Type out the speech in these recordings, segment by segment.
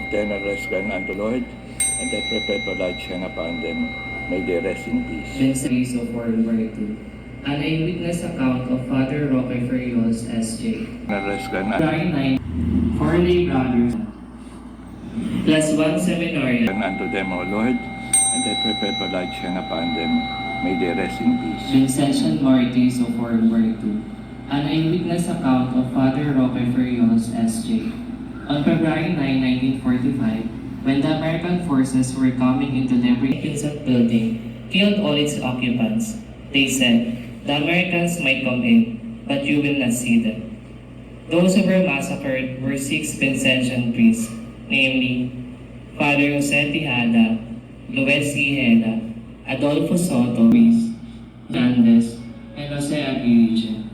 Then arrest them unto Lord, and they perpetual light shine upon them. May they rest in peace. Ministries of World War II. An eyewitness account of Father Roque Ferios, S.J. Arrest them July 9, four lay brothers, plus one seminarian. unto them, O Lord, and they perpetual light shine upon them. May they rest in peace. Vincentian Martyrs of World War II. An eyewitness account of Father Roque Ferios, S.J. On February 9, 1945, when the American forces were coming into the Vincent building, killed all its occupants. They said, "The Americans might come in, but you will not see them." Those who were massacred were 6 Vincentian priests, namely Father Jose Tejada, Luis Hijeda, Adolfo Soto, priest, Hernandez, and Jose Aguirre.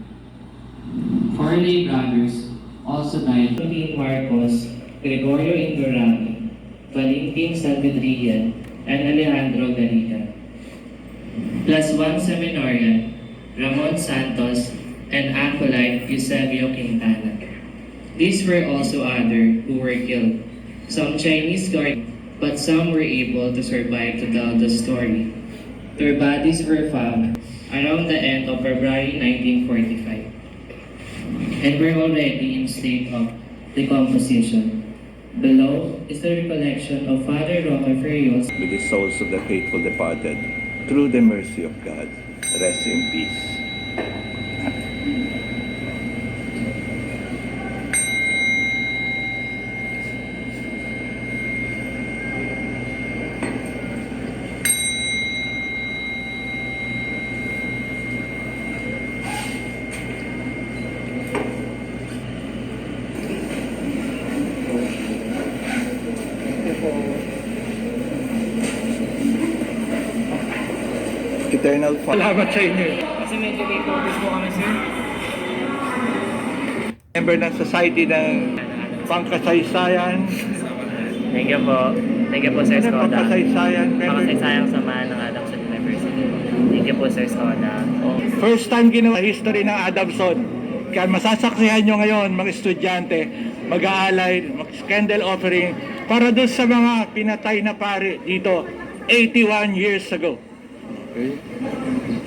4 lay brothers also died. Valentin Marcos, Gregorio Indurami, Valentin Salvedrian, and Alejandro Garriga. Plus one seminarian, Ramon Santos, and acolyte Eusebio Quintana. These were also others who were killed. Some Chinese guards, but some were able to survive to tell the story. Their bodies were found around the end of February 1945, and were already in state of decomposition. Below is the recollection of Father Roque Ferios. With the souls of the faithful departed, through the mercy of God, rest in peace. Eternal Father. Salamat sa inyo. Kasi medyo late notice po kami, sir. Member ng Society ng Pangkasaysayan. Thank you po. Thank you po, Sir Ano Skoda. Pangkasaysayan? Member. Pakasaysayang samahan ng Adamson University. Thank you po, Sir Skoda. Oh. First time ginawa history ng Adamson. Kaya masasaksihan nyo ngayon, mga estudyante, mag-aalay, mag-candle offering, para doon sa mga pinatay na pare dito, 81 years ago. Okay.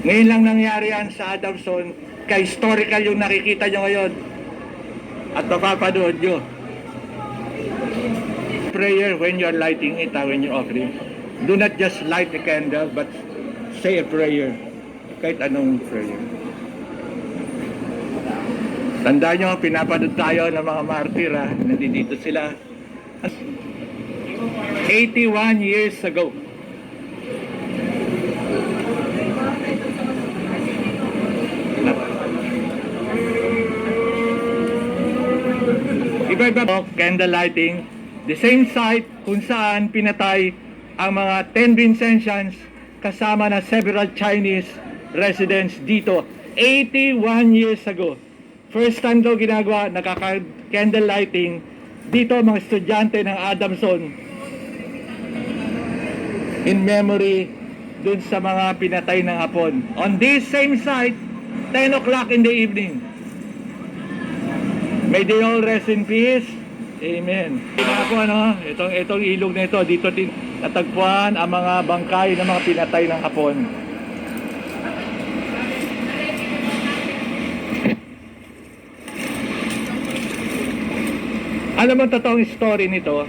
Ngayon lang nangyari yan sa Adamson, kaya historical yung nakikita nyo ngayon at mapapanood nyo. Prayer when you're lighting it, when you're offering. Do not just light the candle, but say a prayer. Kahit anong prayer. Tandaan nyo, pinapanood tayo ng mga martir, ha? Nandito sila. 81 years ago. Iba-iba candle lighting, the same site kung saan pinatay ang mga 10 Vincentians kasama na several Chinese residents dito 81 years ago. First time daw ginagawa, nakaka-candle lighting dito mga estudyante ng Adamson in memory dun sa mga pinatay ng Hapon. On this same site, 10 o'clock in the evening. May they all rest in peace. Amen. Pinako, ano, itong ilog na ito, dito natagpuan ang mga bangkay ng mga pinatay ng Hapon. Alam mo totoong story nito,